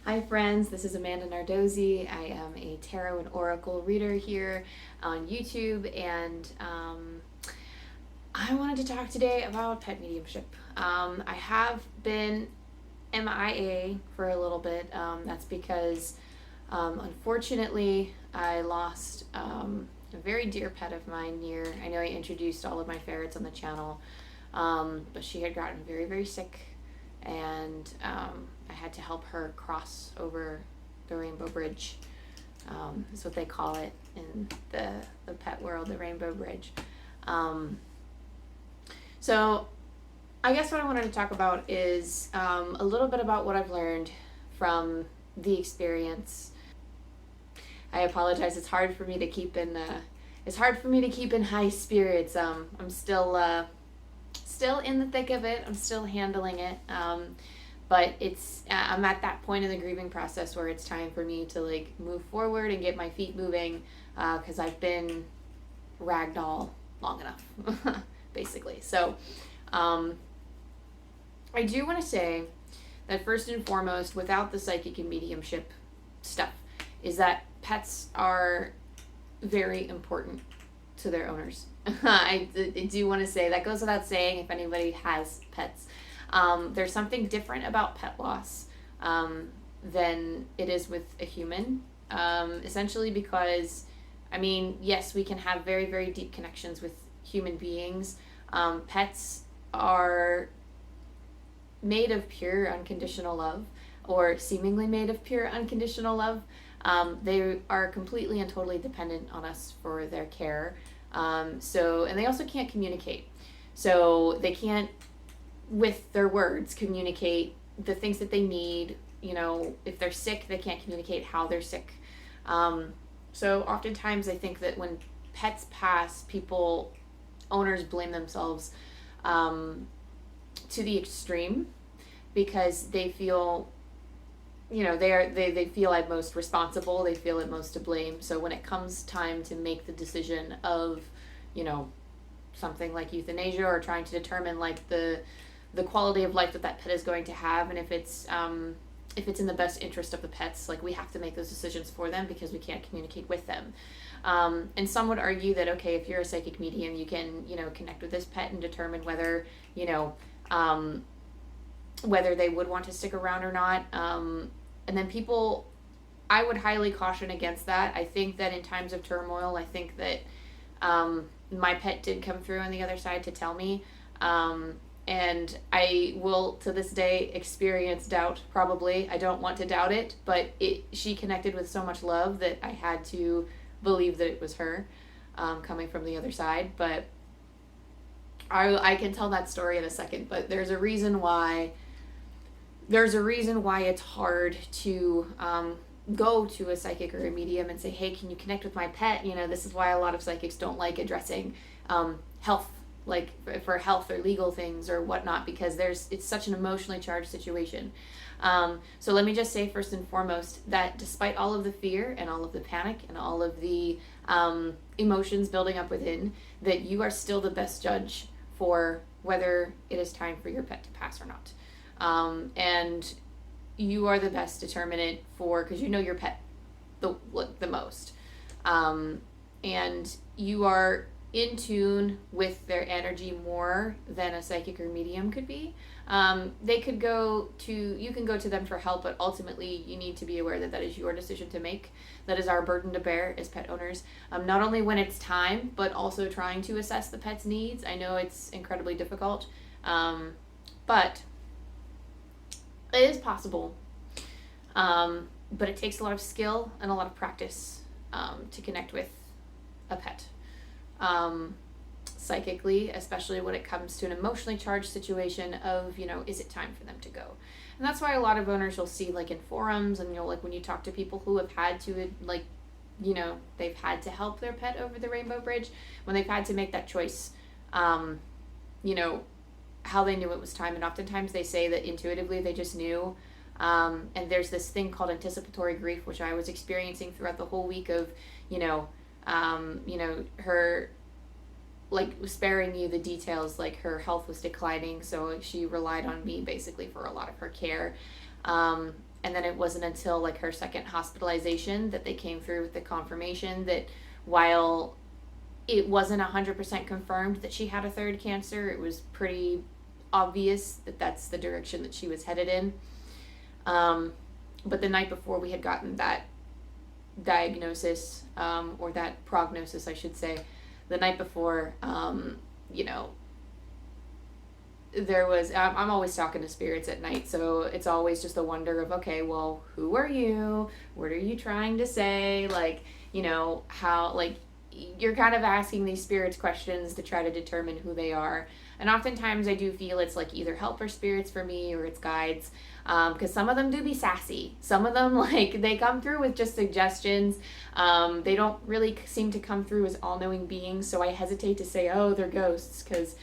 Hi friends, this is Amanda Nardozzi. I am a tarot and oracle reader here on YouTube, and I wanted to talk today about pet mediumship. I have been MIA for a little bit. That's because unfortunately I lost a very dear pet of mine I know I introduced all of my ferrets on the channel, but she had gotten very, very sick, and I had to help her cross over the Rainbow Bridge. Is what they call it in the pet world, the Rainbow Bridge. So I guess what I wanted to talk about is a little bit about what I've learned from the experience. I apologize. It's hard for me to keep in high spirits. I'm still in the thick of it. I'm still handling it. But I'm at that point in the grieving process where it's time for me to move forward and get my feet moving, because I've been ragdoll long enough, basically. So I do want to say that first and foremost, without the psychic and mediumship stuff, is that pets are very important to their owners. I do want to say that goes without saying if anybody has pets. There's something different about pet loss than it is with a human, essentially because, yes, we can have very, very deep connections with human beings. Pets are made of pure unconditional love, or seemingly made of pure unconditional love. They are completely and totally dependent on us for their care. And they also can't communicate. So they can't, with their words, communicate the things that they need. If they're sick, they can't communicate how they're sick. So oftentimes I think that when pets pass, owners blame themselves to the extreme, because they feel, they feel I'm most responsible, they feel it most to blame. So when it comes time to make the decision of, something like euthanasia, or trying to determine the quality of life that pet is going to have, and if it's in the best interest of the pets, we have to make those decisions for them because we can't communicate with them. And some would argue that, okay, if you're a psychic medium, you can, connect with this pet and determine whether, whether they would want to stick around or not. And then I would highly caution against that. I think that in times of turmoil, I think that my pet did come through on the other side to tell me. And I will, to this day, experience doubt, probably. I don't want to doubt it, but she connected with so much love that I had to believe that it was her coming from the other side. But I can tell that story in a second, but there's a reason why it's hard to go to a psychic or a medium and say, hey, can you connect with my pet? This is why a lot of psychics don't like addressing health, for health or legal things or whatnot, because it's such an emotionally charged situation. So let me just say first and foremost that despite all of the fear and all of the panic and all of the emotions building up within, that you are still the best judge for whether it is time for your pet to pass or not. And you are the best determinant because you know your pet the most. And you are in tune with their energy more than a psychic or medium could be. You can go to them for help, but ultimately you need to be aware that is your decision to make. That is our burden to bear as pet owners. Not only when it's time, but also trying to assess the pet's needs. I know it's incredibly difficult, but it is possible. But it takes a lot of skill and a lot of practice to connect with a pet. Psychically, especially when it comes to an emotionally charged situation of, is it time for them to go? And that's why a lot of owners you'll see in forums, and when you talk to people who have had to they've had to help their pet over the Rainbow Bridge, when they've had to make that choice, how they knew it was time. And oftentimes they say that intuitively they just knew. And there's this thing called anticipatory grief, which I was experiencing throughout the whole week of, her like sparing you the details, like her health was declining, so she relied on me basically for a lot of her care. And then it wasn't until like her second hospitalization that they came through with the confirmation that while it wasn't 100% confirmed that she had a third cancer, it was pretty obvious that that's the direction that she was headed in. But the night before we had gotten that diagnosis, or that prognosis, I should say, the night before, you know, there was, I'm always talking to spirits at night, so it's always just a wonder of, okay, well, who are you? What are you trying to say? Like, you know, how, like, you're kind of asking these spirits questions to try to determine who they are. And oftentimes I do feel it's like either helper spirits for me or it's guides, because some of them do be sassy. Some of them, like, they come through with just suggestions. They don't really seem to come through as all-knowing beings, so I hesitate to say, oh, they're ghosts, because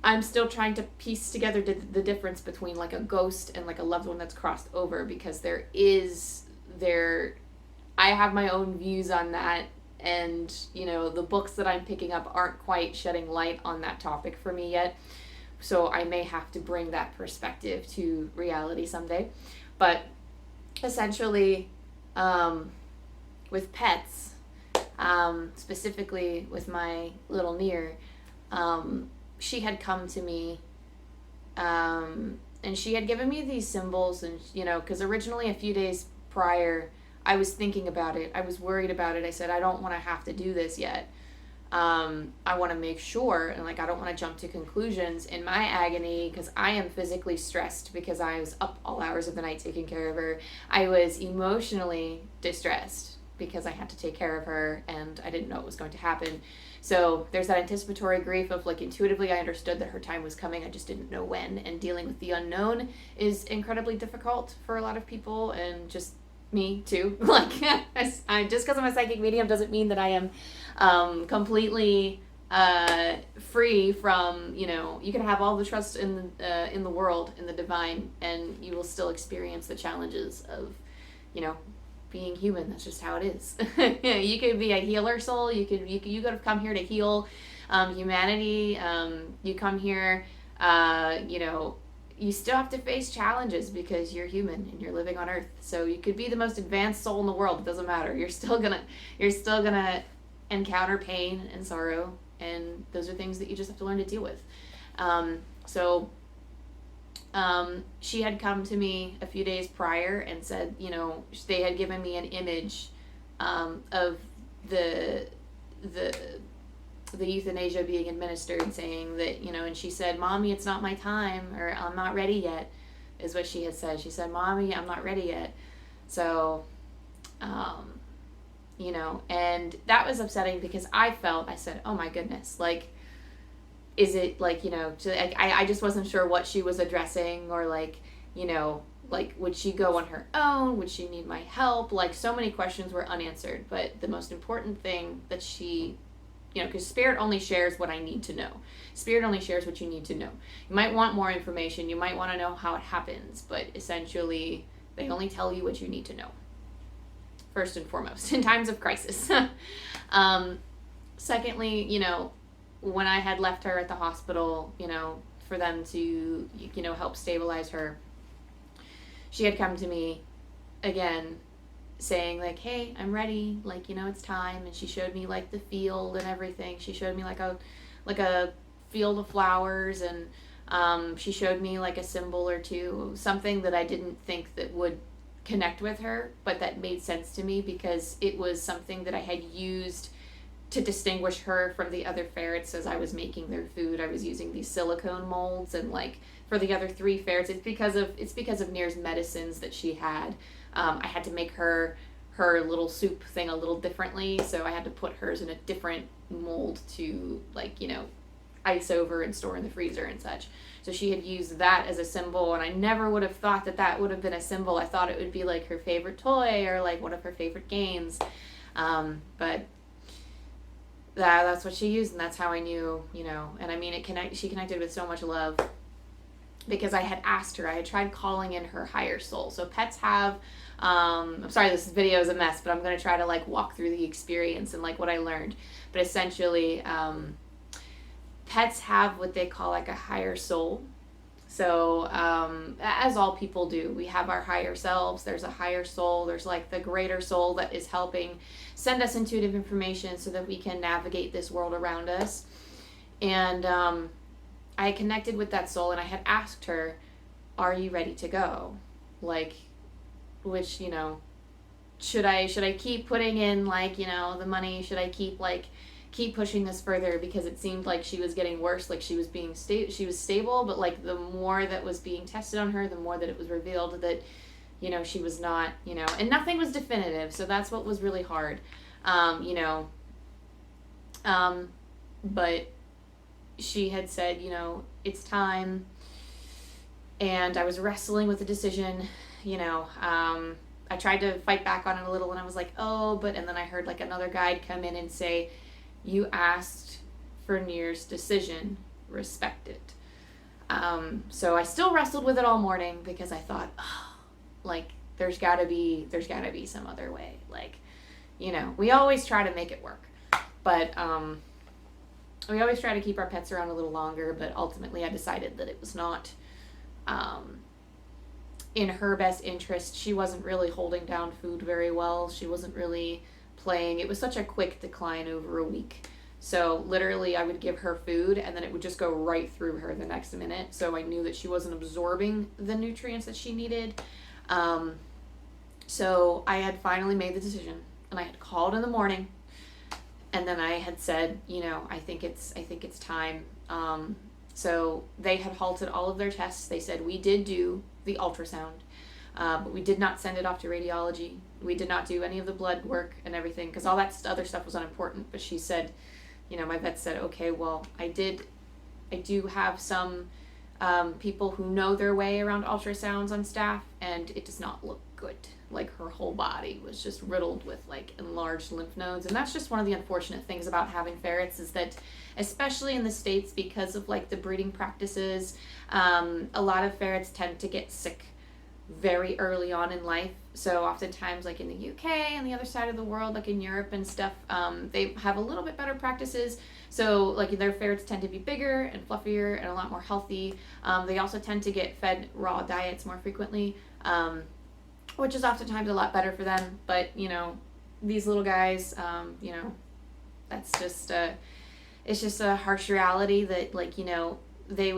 I'm still trying to piece together the difference between like a ghost and like a loved one that's crossed over, because I have my own views on that, and you know, the books that I'm picking up aren't quite shedding light on that topic for me yet, so I may have to bring that perspective to reality someday. But essentially, with pets, specifically with my little Near, she had come to me, and she had given me these symbols, and, you know, because originally a few days prior, I was thinking about it. I was worried about it. I said, I don't want to have to do this yet. I want to make sure, and, like, I don't want to jump to conclusions in my agony, because I am physically stressed because I was up all hours of the night taking care of her. I was emotionally distressed because I had to take care of her, and I didn't know what was going to happen. So there's that anticipatory grief of, like, intuitively I understood that her time was coming, I just didn't know when, and dealing with the unknown is incredibly difficult for a lot of people, and just me too. Like, just because I'm a psychic medium doesn't mean that I am completely free from, you know, you can have all the trust in the world, in the divine, and you will still experience the challenges of, you know, being human. That's just how it is. You could be a healer soul. You could have come here to heal humanity. You come here, you know, you still have to face challenges because you're human and you're living on Earth. So you could be the most advanced soul in the world. It doesn't matter. You're still gonna encounter pain and sorrow, and those are things that you just have to learn to deal with. She had come to me a few days prior and said, you know, they had given me an image of the euthanasia being administered, saying that, you know, and she said, Mommy, it's not my time, or I'm not ready yet, is what she had said. She said, Mommy, I'm not ready yet. So, you know, and that was upsetting because I said, oh my goodness, like, is it, like, you know, I just wasn't sure what she was addressing, or, like, you know, like, would she go on her own? Would she need my help? Like, so many questions were unanswered. But the most important thing that she, you know, because Spirit only shares what I need to know. Spirit only shares what you need to know. You might want more information. You might want to know how it happens. But essentially, they only tell you what you need to know. First and foremost, in times of crisis. Secondly, you know, when I had left her at the hospital, you know, for them to, you know, help stabilize her, she had come to me again saying, like, hey, I'm ready, like, you know, it's time. And she showed me, like, the field and everything. She showed me like a field of flowers, and she showed me like a symbol or two, something that I didn't think that would connect with her, but that made sense to me because it was something that I had used to distinguish her from the other ferrets as I was making their food. I was using these silicone molds, and, like, for the other 3 ferrets, it's because of Near's medicines that she had. I had to make her little soup thing a little differently, so I had to put hers in a different mold to, like, you know, ice over and store in the freezer and such. So she had used that as a symbol, and I never would have thought that would have been a symbol. I thought it would be like her favorite toy or like one of her favorite games, but that's what she used, and that's how I knew, you know. And I mean, she connected with so much love because I had asked her. I had tried calling in her higher soul. So pets have, I'm sorry, this video is a mess, but I'm going to try to, like, walk through the experience and, like, what I learned. But essentially, pets have what they call like a higher soul. So, as all people do, we have our higher selves. There's a higher soul. There's like the greater soul that is helping send us intuitive information so that we can navigate this world around us. And I connected with that soul, and I had asked her, are you ready to go? Like, which, you know, should I keep putting in, like, you know, the money? Should I keep pushing this further? Because it seemed like she was getting worse. Like, she was being she was stable, but like the more that was being tested on her, the more that it was revealed that, you know, she was not, you know, and nothing was definitive. So that's what was really hard, you know. But she had said, you know, it's time. And I was wrestling with the decision, you know. I tried to fight back on it a little, and I was like, oh, but, and then I heard like another guide come in and say, you asked for Nir's decision, respect it. So I still wrestled with it all morning because I thought, oh, like, there's gotta be some other way. Like, you know, we always try to make it work, but, we always try to keep our pets around a little longer, but ultimately I decided that it was not, in her best interest. She wasn't really holding down food very well. She wasn't really playing. It was such a quick decline over a week. So literally I would give her food and then it would just go right through her the next minute. So I knew that she wasn't absorbing the nutrients that she needed. So I had finally made the decision, and I had called in the morning, and then I had said, you know, I think it's time. So they had halted all of their tests. They said, we did do the ultrasound, but we did not send it off to radiology. We did not do any of the blood work and everything, because all that other stuff was unimportant. But she said, you know, my vet said, okay, well, I do have some people who know their way around ultrasounds on staff, and it does not look good. Like, her whole body was just riddled with like enlarged lymph nodes. And that's just one of the unfortunate things about having ferrets, is that especially in the States, because of like the breeding practices, a lot of ferrets tend to get sick very early on in life. So oftentimes, like in the UK and the other side of the world, like in Europe and stuff, they have a little bit better practices. So like their ferrets tend to be bigger and fluffier and a lot more healthy. They also tend to get fed raw diets more frequently, which is oftentimes a lot better for them. But, you know, these little guys, you know, that's just, it's just a harsh reality that, like, you know, they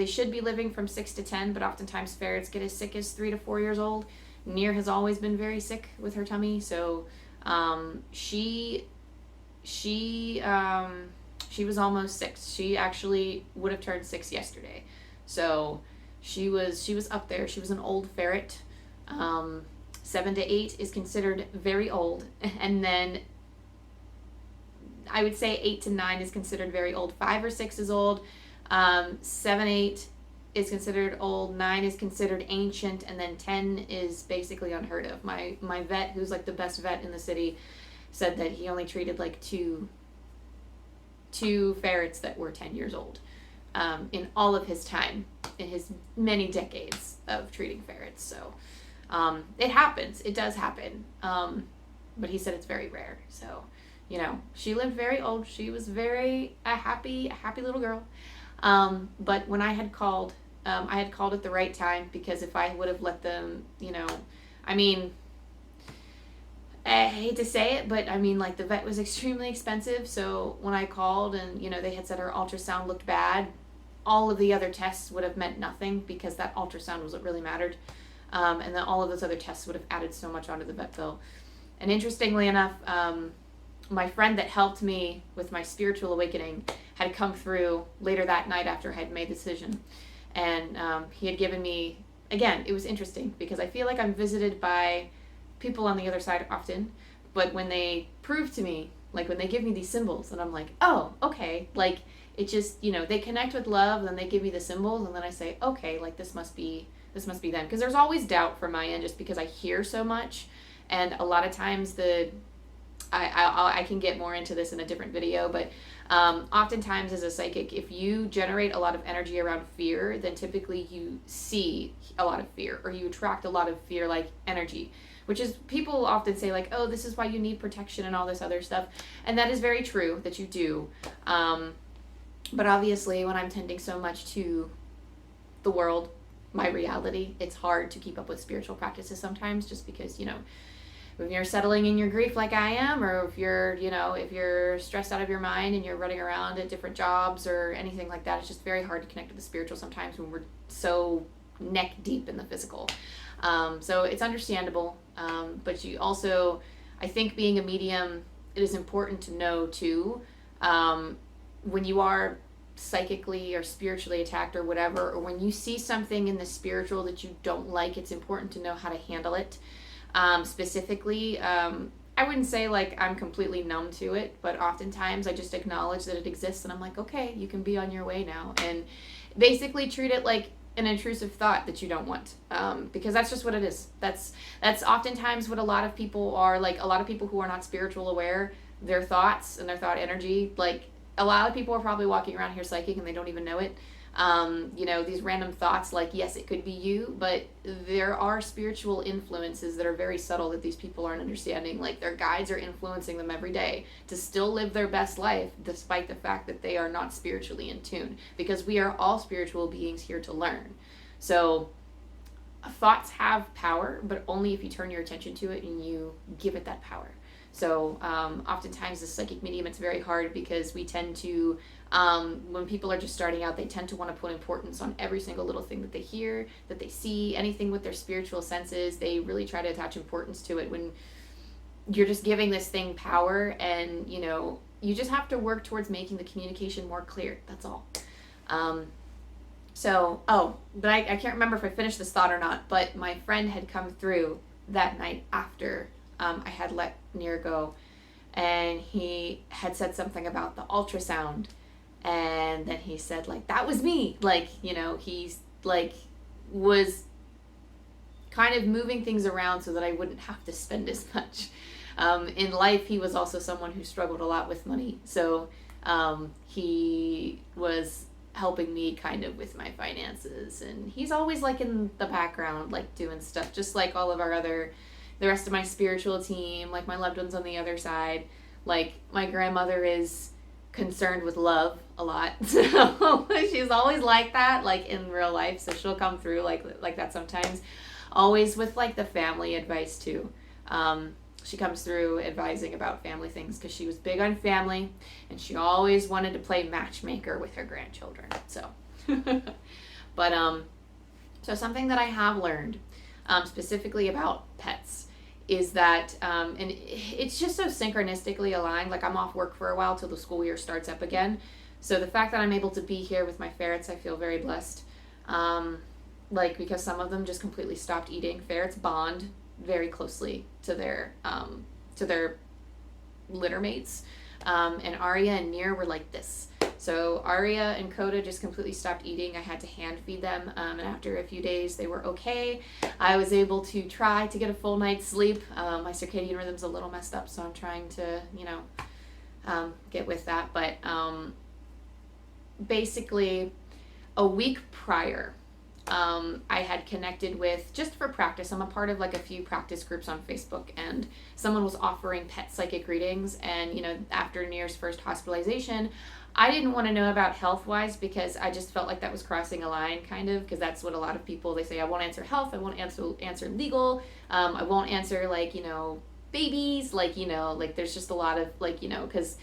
should be living from 6 to 10, but oftentimes ferrets get as sick as 3 to 4 years old. Nir has always been very sick with her tummy, so she was almost 6. She actually would have turned 6 yesterday. So she was up there. She was an old ferret. 7 to 8 is considered very old, and then I would say 8 to 9 is considered very old. 5 or 6 is old. 7, 8 is considered old. 9 is considered ancient, and then 10 is basically unheard of. My vet, who's like the best vet in the city, said that he only treated like two ferrets that were 10 years old in all of his time, in his many decades of treating ferrets. So it happens. It does happen. But he said it's very rare. So, you know, she lived very old. She was a happy little girl. But when I had called at the right time, because if I would have let them, you know, I mean, I hate to say it, but I mean, like, the vet was extremely expensive. So when I called and, you know, they had said her ultrasound looked bad, all of the other tests would have meant nothing, because that ultrasound was what really mattered. And then all of those other tests would have added so much onto the vet bill. And interestingly enough, my friend that helped me with my spiritual awakening had come through later that night after I had made the decision. And he had given me, again, it was interesting, because I feel like I'm visited by people on the other side often, but when they prove to me, like when they give me these symbols, and I'm like, oh, okay, like, it just, you know, they connect with love, and then they give me the symbols, and then I say, okay, like, this must be them. Because there's always doubt from my end, just because I hear so much, and a lot of times I can get more into this in a different video, but oftentimes as a psychic, if you generate a lot of energy around fear, then typically you see a lot of fear, or you attract a lot of fear-like energy, which is, people often say like, oh, this is why you need protection and all this other stuff, and that is very true that you do. But obviously, when I'm tending so much to the world, my reality, it's hard to keep up with spiritual practices sometimes, just because, when you're settling in your grief like I am, or if you're stressed out of your mind and you're running around at different jobs or anything like that, it's just very hard to connect with the spiritual sometimes when we're so neck deep in the physical. So it's understandable. But you also, I think being a medium, it is important to know too, when you are psychically or spiritually attacked or whatever, or when you see something in the spiritual that you don't like, it's important to know how to handle it. Specifically, I wouldn't say like I'm completely numb to it, but oftentimes I just acknowledge that it exists and I'm like, okay, you can be on your way now, and basically treat it like an intrusive thought that you don't want, because that's just what it is. That's oftentimes what a lot of people are like. A lot of people who are not spiritual aware, their thoughts and their thought energy, like a lot of people are probably walking around here psychic and they don't even know it. These random thoughts, like, yes, it could be you, but there are spiritual influences that are very subtle that these people aren't understanding. Like, their guides are influencing them every day to still live their best life, despite the fact that they are not spiritually in tune, because we are all spiritual beings here to learn. So thoughts have power, but only if you turn your attention to it and you give it that power. So oftentimes as psychic medium, it's very hard because we tend to, when people are just starting out, they tend to want to put importance on every single little thing that they hear, that they see, anything with their spiritual senses. They really try to attach importance to it when you're just giving this thing power, and, you just have to work towards making the communication more clear. That's all. But I can't remember if I finished this thought or not, but my friend had come through that night after I had let Nir go, and he had said something about the ultrasound, and then he said, like, that was me, like, he's like was kind of moving things around so that I wouldn't have to spend as much. In life, he was also someone who struggled a lot with money, so he was helping me kind of with my finances, and he's always like in the background, like doing stuff, just like all of the rest of my spiritual team, like my loved ones on the other side. Like, my grandmother is concerned with love a lot, so she's always like that, like in real life, so she'll come through like that sometimes. Always with like the family advice too. She comes through advising about family things because she was big on family, and she always wanted to play matchmaker with her grandchildren. So, but so something that I have learned, specifically about pets, is that, and it's just so synchronistically aligned. Like, I'm off work for a while till the school year starts up again. So the fact that I'm able to be here with my ferrets, I feel very blessed. Because some of them just completely stopped eating. Ferrets bond very closely to their litter mates. And Arya and Nir were like this. So Arya and Coda just completely stopped eating. I had to hand feed them, and after a few days they were okay. I was able to try to get a full night's sleep. My circadian rhythm's a little messed up, so I'm trying to, get with that. But basically, a week prior, I had connected with, just for practice, I'm a part of like a few practice groups on Facebook, and someone was offering pet psychic readings, and after Nir's first hospitalization, I didn't want to know about health-wise because I just felt like that was crossing a line, kind of, because that's what a lot of people, they say, I won't answer health, I won't answer legal, I won't answer, babies, there's just a lot of, because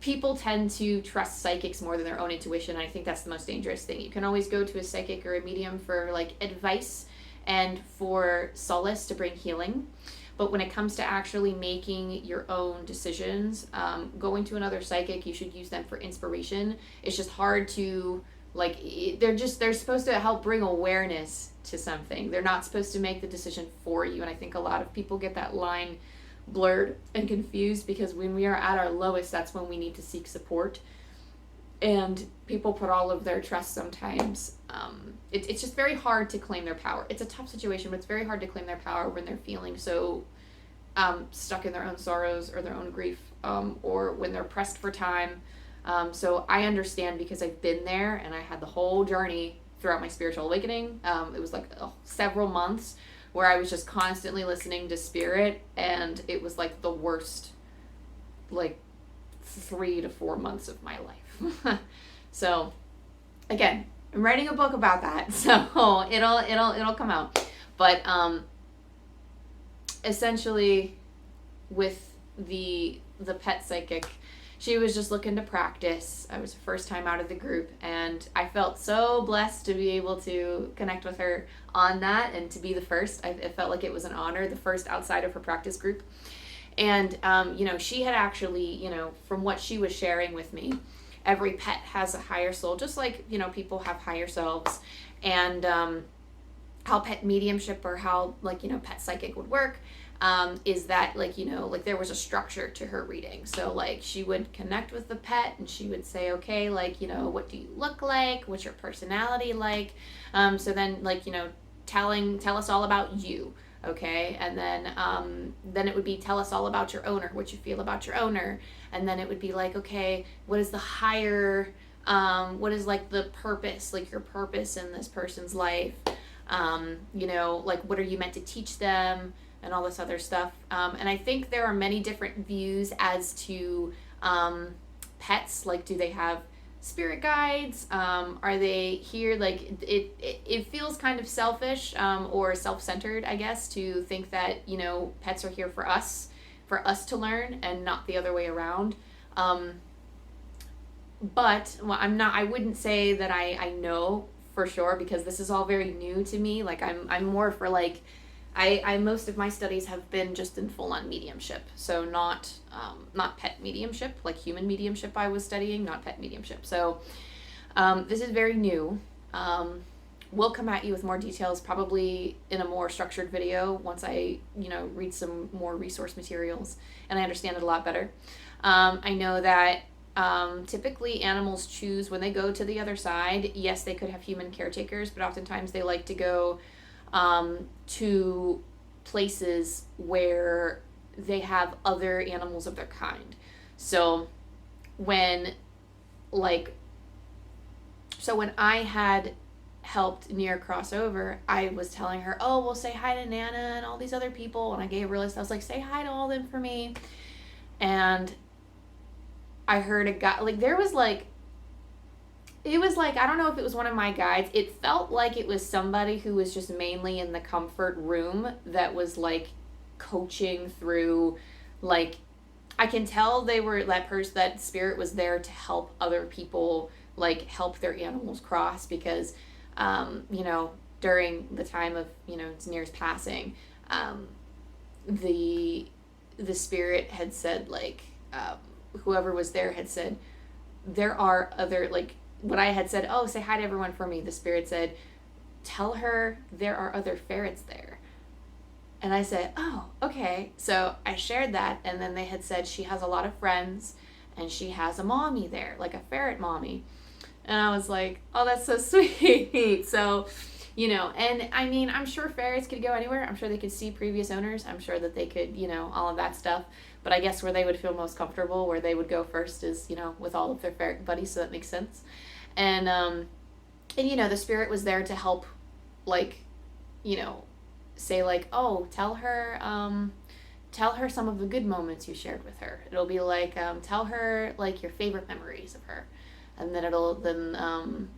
people tend to trust psychics more than their own intuition, and I think that's the most dangerous thing. You can always go to a psychic or a medium for, advice and for solace to bring healing. But when it comes to actually making your own decisions, going to another psychic, you should use them for inspiration. It's just hard to, they're supposed to help bring awareness to something. They're not supposed to make the decision for you. And I think a lot of people get that line blurred and confused, because when we are at our lowest, that's when we need to seek support. And people put all of their trust sometimes. It's just very hard to claim their power. It's a tough situation, but it's very hard to claim their power when they're feeling so stuck in their own sorrows or their own grief, or when they're pressed for time. So I understand, because I've been there, and I had the whole journey throughout my spiritual awakening. It was several months where I was just constantly listening to spirit, and it was the worst 3 to 4 months of my life. So again, I'm writing a book about that, so it'll come out. But essentially, with the pet psychic, she was just looking to practice. I was the first time out of the group, and I felt so blessed to be able to connect with her on that and to be the first. It felt like it was an honor, the first outside of her practice group. And she had actually, from what she was sharing with me, every pet has a higher soul, just like people have higher selves. And how pet mediumship, or how pet psychic would work, is that there was a structure to her reading. So she would connect with the pet and she would say, okay, what do you look like, what's your personality like, so then tell us all about you. Okay, and then it would be, tell us all about your owner, what you feel about your owner. And then it would be okay, what is the higher, what is the purpose, your purpose in this person's life, what are you meant to teach them, and all this other stuff. And I think there are many different views as to pets. Do they have spirit guides? Are they here? It feels kind of selfish, or self-centered, I guess, to think that pets are here for us to learn, and not the other way around. But I wouldn't say that I know for sure, because this is all very new to me. I'm more for I most of my studies have been just in full-on mediumship, so not pet mediumship, human mediumship I was studying, not pet mediumship. So this is very new. We'll come at you with more details probably in a more structured video once I read some more resource materials and I understand it a lot better. I know that typically animals choose when they go to the other side. Yes, they could have human caretakers, but oftentimes they like to go to places where they have other animals of their kind. So when I had helped near crossover, I was telling her, oh, well, say hi to Nana and all these other people, and I gave her a list. I was like, say hi to all them for me. And I heard a guy, there was it was I don't know if it was one of my guides. It felt like it was somebody who was just mainly in the comfort room that was coaching through, I can tell they were, that spirit was there to help other people, help their animals cross, because, during the time of, Zanir's passing, the spirit had said, whoever was there had said, there are other, when I had said, oh, say hi to everyone for me, the spirit said, tell her there are other ferrets there. And I said, oh, okay. So I shared that, and then they had said she has a lot of friends, and she has a mommy there, a ferret mommy. And I was like, oh, that's so sweet. So, and I mean, I'm sure ferrets could go anywhere. I'm sure they could see previous owners. I'm sure that they could, all of that stuff. But I guess where they would feel most comfortable, where they would go first is, with all of their ferret buddies, so that makes sense. And the spirit was there to help, say oh, tell her some of the good moments you shared with her. It'll be tell her your favorite memories of her. And then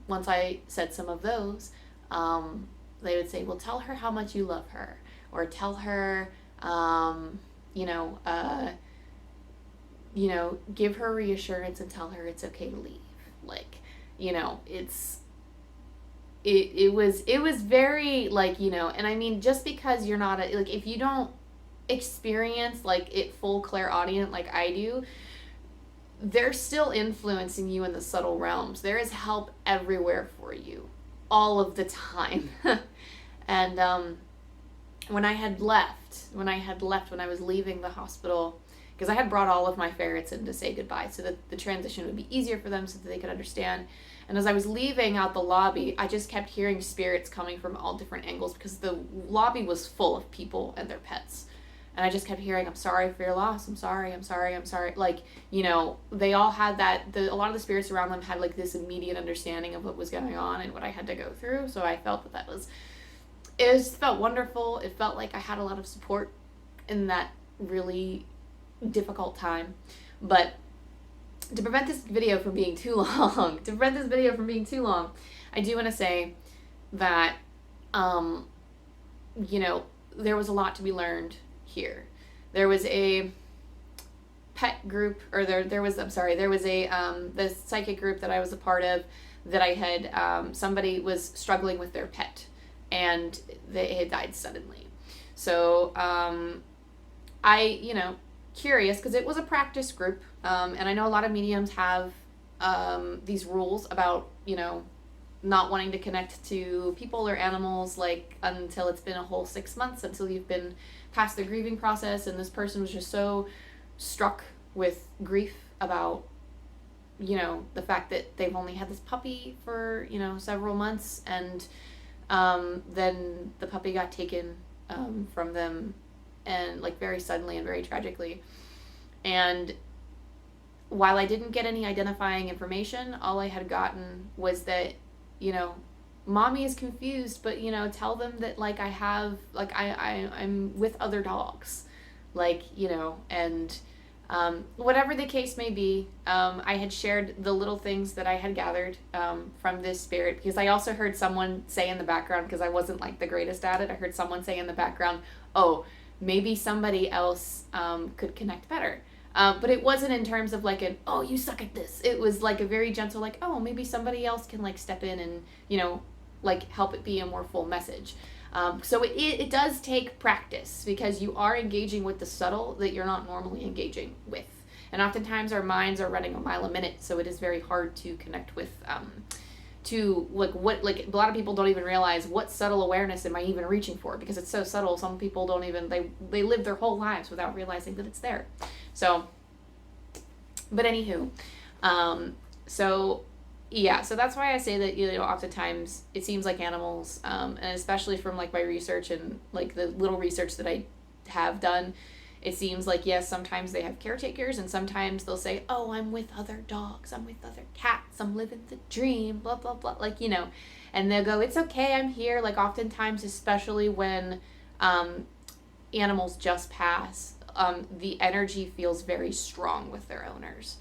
once I said some of those, they would say, well, tell her how much you love her, or tell her, give her reassurance and tell her it's okay to leave. It was very and I mean, just because you're not if you don't experience it full clairaudient like I do, they're still influencing you in the subtle realms. There is help everywhere for you all of the time. And when I was leaving the hospital, because I had brought all of my ferrets in to say goodbye so that the transition would be easier for them, so that they could understand. And as I was leaving out the lobby, I just kept hearing spirits coming from all different angles, because the lobby was full of people and their pets. And I just kept hearing, I'm sorry for your loss. I'm sorry. They all had that, a lot of the spirits around them had this immediate understanding of what was going on and what I had to go through. So I felt it felt wonderful. It felt like I had a lot of support in that really difficult time. But to prevent this video from being too long, I do want to say that, there was a lot to be learned here. There was a pet group, or there was a, the psychic group that I was a part of, that I had, somebody was struggling with their pet, and they had died suddenly. So, curious, because it was a practice group, and I know a lot of mediums have these rules about, not wanting to connect to people or animals, like, until it's been a whole 6 months, until you've been past the grieving process. And this person was just so struck with grief about, the fact that they've only had this puppy for, several months, and then the puppy got taken from them, and like very suddenly and very tragically. And while I didn't get any identifying information, all I had gotten was that, mommy is confused, but, tell them that, like, I have, like, I'm with other dogs, like, and whatever the case may be, I had shared the little things that I had gathered from this spirit, because I also heard someone say in the background, because I wasn't, like, the greatest at it, I heard someone say in the background, oh, maybe somebody else could connect better. But it wasn't in terms of like oh, you suck at this. It was like a very gentle, like, oh, maybe somebody else can like step in and, like help it be a more full message. So it does take practice, because you are engaging with the subtle that you're not normally engaging with. And oftentimes our minds are running a mile a minute, so it is very hard to connect with, to like what, like a lot of people don't even realize what subtle awareness am I even reaching for, because it's so subtle. Some people don't even, they live their whole lives without realizing that it's there. So, but anywho, so that's why I say that, oftentimes it seems like animals, and especially from like my research and like the little research that I have done, it seems like, yes, sometimes they have caretakers, and sometimes they'll say, oh, I'm with other dogs, I'm with other cats, I'm living the dream, blah, blah, blah, like, and they'll go, it's okay, I'm here. Like, oftentimes, especially when animals just pass, the energy feels very strong with their owners.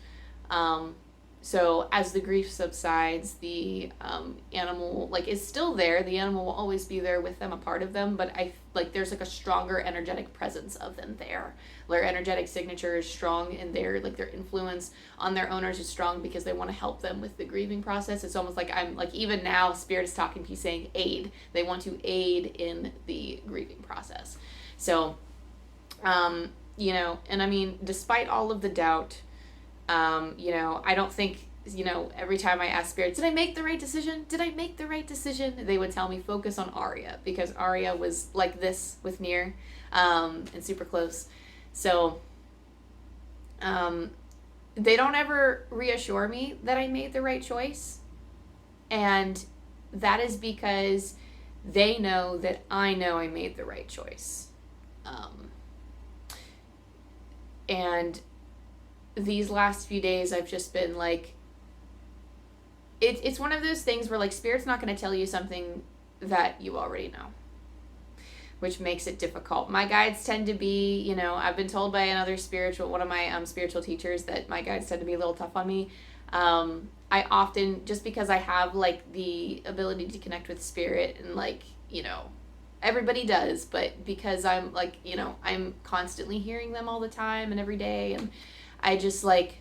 So as the grief subsides, the animal, like, is still there. The animal will always be there with them, a part of them, but there's like a stronger energetic presence of them there. Their energetic signature is strong, and their influence on their owners is strong, because they want to help them with the grieving process. It's almost like I'm like, even now, Spirit is talking to me saying aid. They want to aid in the grieving process. So, and I mean, despite all of the doubt, I don't think, every time I ask Spirit, did I make the right decision? Did I make the right decision? They would tell me, focus on Arya, because Arya was like this with Nir, and super close. So, they don't ever reassure me that I made the right choice. And that is because they know that I know I made the right choice. And these last few days, I've just been like, it's one of those things where, like, Spirit's not going to tell you something that you already know, which makes it difficult. My guides tend to be, I've been told by one of my spiritual teachers, that my guides tend to be a little tough on me. I often, just because I have, like, the ability to connect with Spirit, and, like, everybody does, but because I'm, like, I'm constantly hearing them all the time and every day, and I just, like,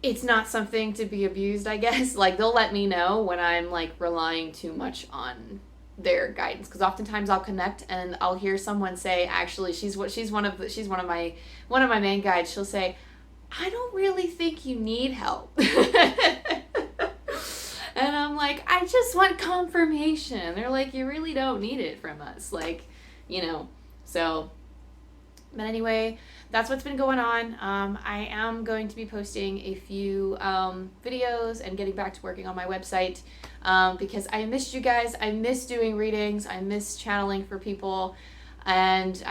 it's not something to be abused, I guess. Like, they'll let me know when I'm, like, relying too much on their guidance, because oftentimes I'll connect and I'll hear someone say, actually, she's one of my main guides. She'll say, I don't really think you need help. And I'm like, I just want confirmation. They're like, you really don't need it from us. Like, so, but anyway, that's what's been going on. I am going to be posting a few videos and getting back to working on my website, because I missed you guys. I miss doing readings. I miss channeling for people. And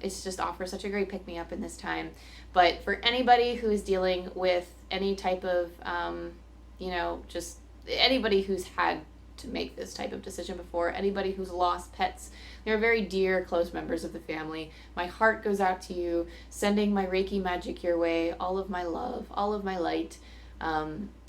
it's just offers such a great pick-me-up in this time. But for anybody who is dealing with any type of, just anybody who's had to make this type of decision before. Anybody who's lost pets, they're very dear, close members of the family. My heart goes out to you, sending my Reiki magic your way, all of my love, all of my light,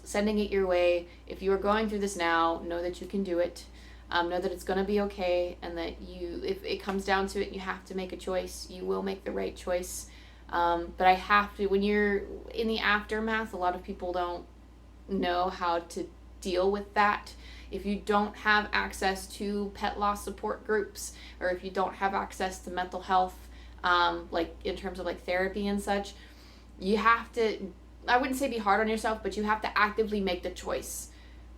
sending it your way. If you are going through this now, know that you can do it. Know that it's going to be okay, and that if it comes down to it, you have to make a choice. You will make the right choice. But I have to, when you're in the aftermath, a lot of people don't know how to deal with that. If you don't have access to pet loss support groups, or if you don't have access to mental health, like in terms of like therapy and such, you have to, I wouldn't say be hard on yourself, but you have to actively make the choice.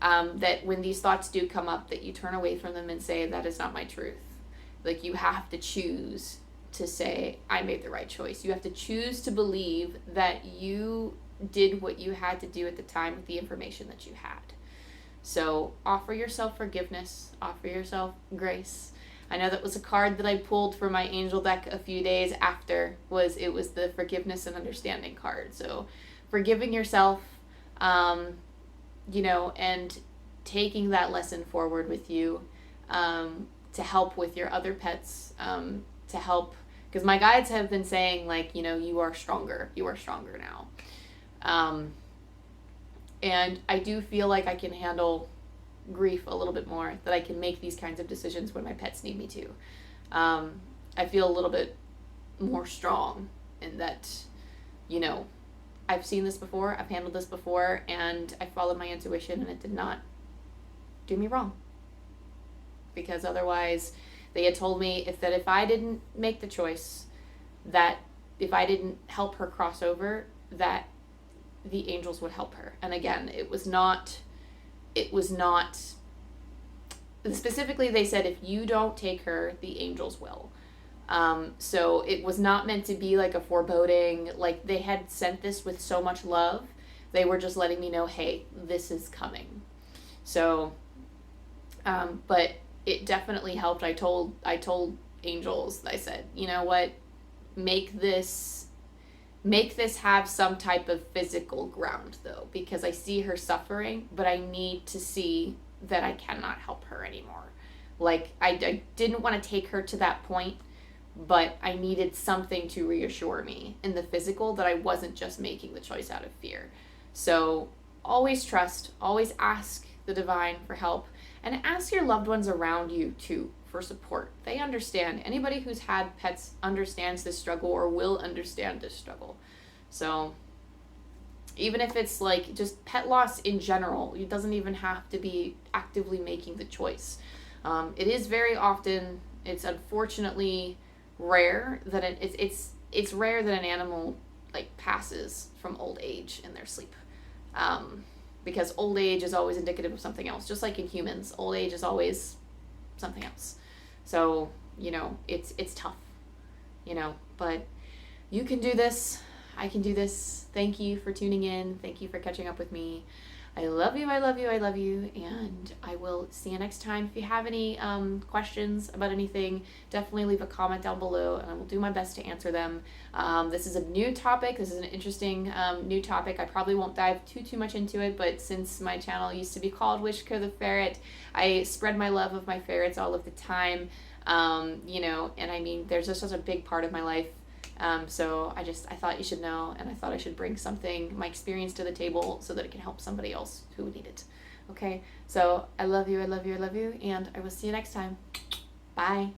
That when these thoughts do come up, that you turn away from them and say, that is not my truth. Like, you have to choose to say, I made the right choice. You have to choose to believe that you did what you had to do at the time with the information that you had. So offer yourself forgiveness, offer yourself grace. I know that was a card that I pulled for my angel deck a few days after, it was the forgiveness and understanding card. So forgiving yourself, and taking that lesson forward with you, to help with your other pets, to help, because my guides have been saying, like, you are stronger now. And I do feel like I can handle grief a little bit more, that I can make these kinds of decisions when my pets need me to. I feel a little bit more strong in that, I've seen this before, I've handled this before, and I followed my intuition, and it did not do me wrong. Because otherwise, they had told me if I didn't make the choice, that if I didn't help her cross over, that the angels would help her. And again, it was not, specifically they said, if you don't take her, the angels will. So it was not meant to be like a foreboding, like they had sent this with so much love. They were just letting me know, hey, this is coming. So, but it definitely helped. I told angels, I said, you know what, make this have some type of physical ground though, because I see her suffering, but I need to see that I cannot help her anymore. Like I didn't want to take her to that point, but I needed something to reassure me in the physical that I wasn't just making the choice out of fear. So always trust, always ask the divine for help, and ask your loved ones around you too for support. They understand. Anybody who's had pets understands this struggle, or will understand this struggle. So even if it's like just pet loss in general, it doesn't even have to be actively making the choice. It is very often, it's unfortunately rare that it's rare that an animal like passes from old age in their sleep, because old age is always indicative of something else. Just like in humans, old age is always something else. So it's tough, but you can do this. I can do this. Thank you for tuning in. Thank you for catching up with me. I love you, I love you, I love you, and I will see you next time. If you have any questions about anything, definitely leave a comment down below, and I will do my best to answer them. This is a new topic. This is an interesting new topic. I probably won't dive too much into it, but since my channel used to be called wishkotheferret, I spread my love of my ferrets all of the time, and I mean, there's just such a big part of my life. So I thought you should know, and I thought I should bring my experience to the table so that it can help somebody else who would need it. Okay, so I love you, I love you, I love you, and I will see you next time. Bye.